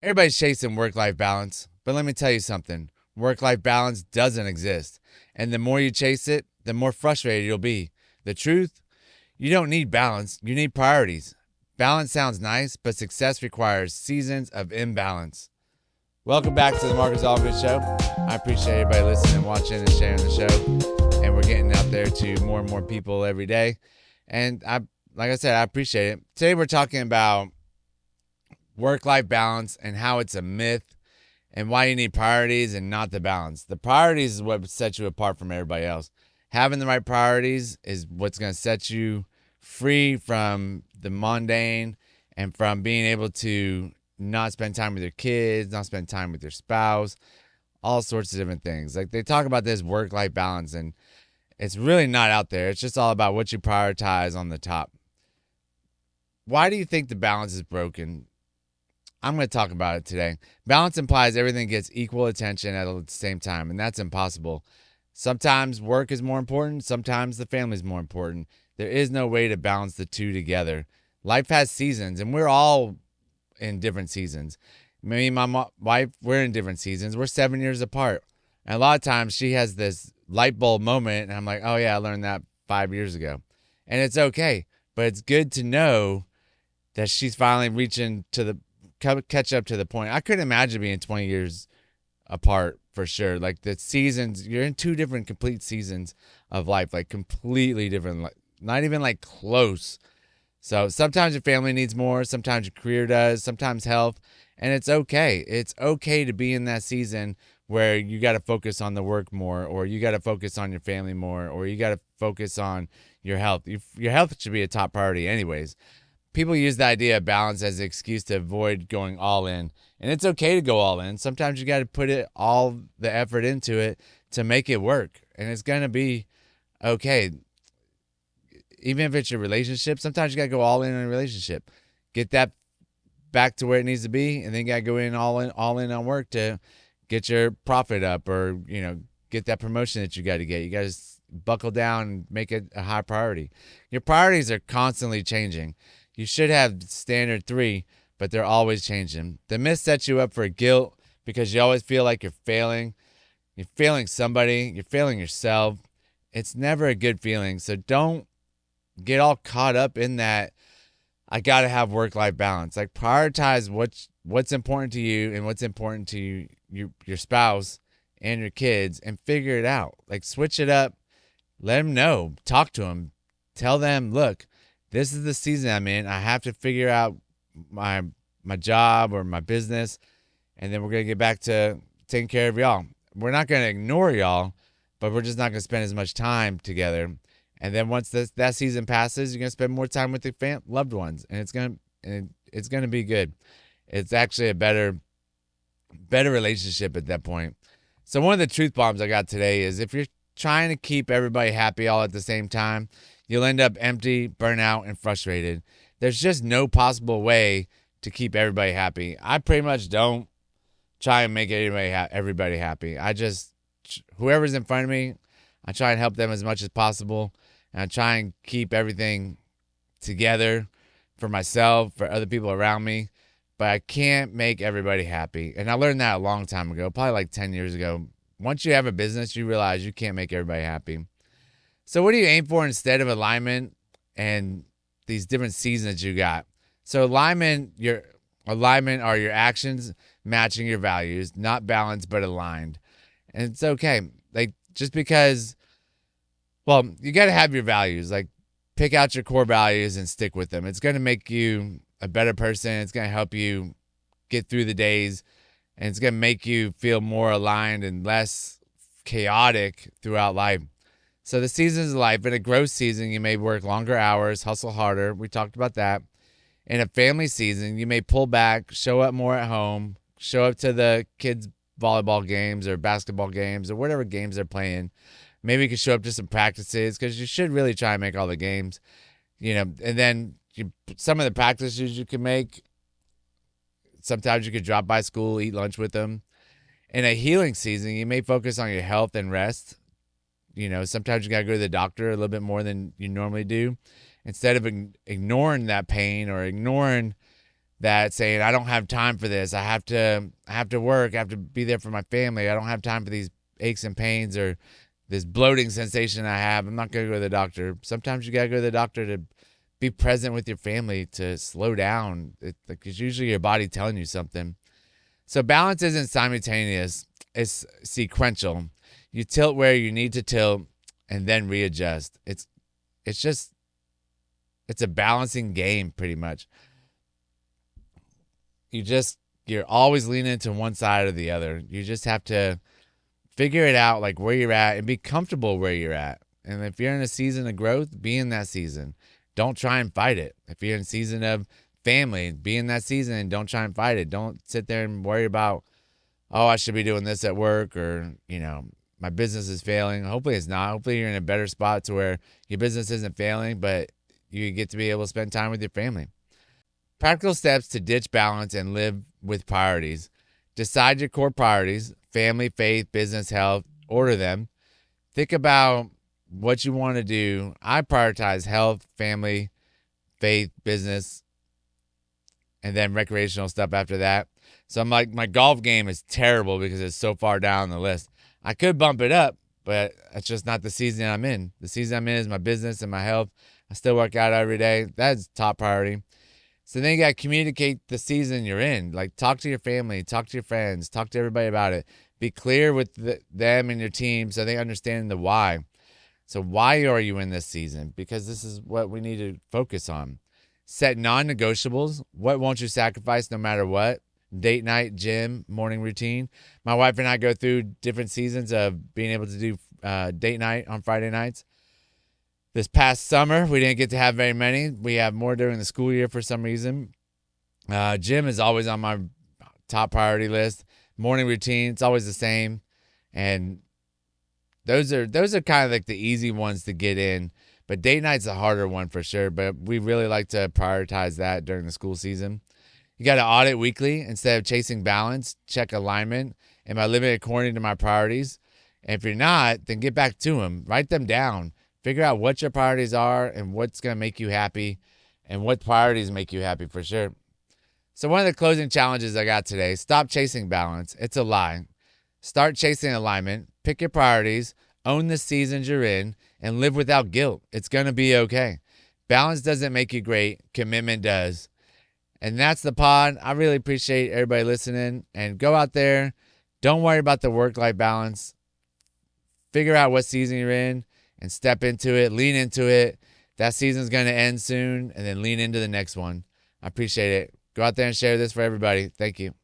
Everybody's chasing work-life balance, but let me tell you something. Work-life balance doesn't exist. And the more you chase it, the more frustrated you'll be. The truth, you don't need balance, you need priorities. Balance sounds nice, but success requires seasons of imbalance. Welcome back to the Marcus Allgood Show. I appreciate everybody listening, watching, and sharing the show. And we're getting out there to more and more people every day. And like I said, I appreciate it. Today we're talking about work-life balance and how it's a myth and why you need priorities and not the balance. The priorities is what sets you apart from everybody else. Having the right priorities is what's going to set you free from the mundane and from being able to not spend time with your kids, not spend time with your spouse, all sorts of different things. Like they talk about this work-life balance, and it's really not out there. It's just all about what you prioritize on the top. Why do you think the balance is broken? I'm going to talk about it today. Balance implies everything gets equal attention at the same time, and that's impossible. Sometimes work is more important. Sometimes the family is more important. There is no way to balance the two together. Life has seasons, and we're all in different seasons. Me and my wife, we're in different seasons. We're 7 years apart. And a lot of times she has this light bulb moment, and I'm like, oh, yeah, I learned that 5 years ago. And it's okay, but it's good to know that she's finally reaching to the catch up to the point. I couldn't imagine being 20 years apart for sure. Like the seasons, you're in two different complete seasons of life, like completely different, not even like close. So sometimes your family needs more, sometimes your career does, sometimes health, and it's okay. It's okay to be in that season where you got to focus on the work more, or you got to focus on your family more, or you got to focus on your health. Your health should be a top priority anyways. People use the idea of balance as an excuse to avoid going all in. And it's okay to go all in. Sometimes you got to put it all the effort into it to make it work. And it's going to be okay. Even if it's your relationship, sometimes you got to go all in a relationship. Get that back to where it needs to be, and then you got to go all in on work to get your profit up, or, get that promotion that you got to get. You got to buckle down and make it a high priority. Your priorities are constantly changing. You should have standard 3, but they're always changing. The myth sets you up for guilt because you always feel like you're failing. You're failing somebody. You're failing yourself. It's never a good feeling. So don't get all caught up in that. I got to have work-life balance. Like prioritize what's important to you and what's important to your spouse and your kids, and figure it out. Like switch it up. Let them know. Talk to them. Tell them, look, this is the season I'm in. I have to figure out my job or my business, and then we're going to get back to taking care of y'all. We're not going to ignore y'all, but we're just not going to spend as much time together. And then once that season passes, you're going to spend more time with your loved ones, and it's going to be good. It's actually a better relationship at that point. So one of the truth bombs I got today is if you're trying to keep everybody happy all at the same time, you'll end up empty, burnout, and frustrated. There's just no possible way to keep everybody happy. I pretty much don't try and make everybody happy. I just, whoever's in front of me, I try and help them as much as possible. And I try and keep everything together for myself, for other people around me. But I can't make everybody happy. And I learned that a long time ago, probably like 10 years ago. Once you have a business, you realize you can't make everybody happy. So what do you aim for instead of alignment and these different seasons you got? So alignment are your actions matching your values, not balanced but aligned. And it's okay. Like just because, you got to have your values. Like pick out your core values and stick with them. It's going to make you a better person. It's going to help you get through the days, and it's going to make you feel more aligned and less chaotic throughout life. So the seasons of life, in a growth season, you may work longer hours, hustle harder. We talked about that. In a family season, you may pull back, show up more at home, show up to the kids' volleyball games or basketball games or whatever games they're playing. Maybe you can show up to some practices, because you should really try and make all the games, and then some of the practices you can make, sometimes you could drop by school, eat lunch with them. In a healing season, you may focus on your health and rest. Sometimes you got to go to the doctor a little bit more than you normally do. Instead of ignoring that pain or ignoring that saying, I don't have time for this. I have to work. I have to be there for my family. I don't have time for these aches and pains or this bloating sensation I have. I'm not going to go to the doctor. Sometimes you got to go to the doctor to be present with your family, to slow down. It's usually your body telling you something. So balance isn't simultaneous. It's sequential. You tilt where you need to tilt and then readjust. It's a balancing game pretty much. You're always leaning into one side or the other. You just have to figure it out, like where you're at, and be comfortable where you're at. And if you're in a season of growth, be in that season. Don't try and fight it. If you're in a season of family, be in that season and don't try and fight it. Don't sit there and worry about, oh, I should be doing this at work, or, my business is failing. Hopefully it's not. Hopefully you're in a better spot to where your business isn't failing, but you get to be able to spend time with your family. Practical steps to ditch balance and live with priorities. Decide your core priorities: family, faith, business, health. Order them. Think about what you want to do. I prioritize health, family, faith, business, and then recreational stuff after that. So I'm like, my golf game is terrible because it's so far down the list. I could bump it up, but that's just not the season I'm in. The season I'm in is my business and my health. I still work out every day. That's top priority. So then you got to communicate the season you're in. Like, talk to your family, talk to your friends, talk to everybody about it. Be clear with them and your team so they understand the why. So why are you in this season? Because this is what we need to focus on. Set non-negotiables. What won't you sacrifice no matter what? Date night, gym, morning routine. My wife and I go through different seasons of being able to do date night on Friday nights. This past summer, we didn't get to have very many. We have more during the school year for some reason. Gym is always on my top priority list. Morning routine, it's always the same. And those are kind of like the easy ones to get in. But date night's a harder one for sure. But we really like to prioritize that during the school season. You got to audit weekly instead of chasing balance. Check alignment. Am I living according to my priorities? And if you're not, then get back to them. Write them down. Figure out what your priorities are and what's going to make you happy and what priorities make you happy for sure. So one of the closing challenges I got today: stop chasing balance. It's a lie. Start chasing alignment. Pick your priorities. Own the seasons you're in and live without guilt. It's going to be okay. Balance doesn't make you great. Commitment does. And that's the pod. I really appreciate everybody listening. And go out there. Don't worry about the work-life balance. Figure out what season you're in and step into it. Lean into it. That season's going to end soon. And then lean into the next one. I appreciate it. Go out there and share this for everybody. Thank you.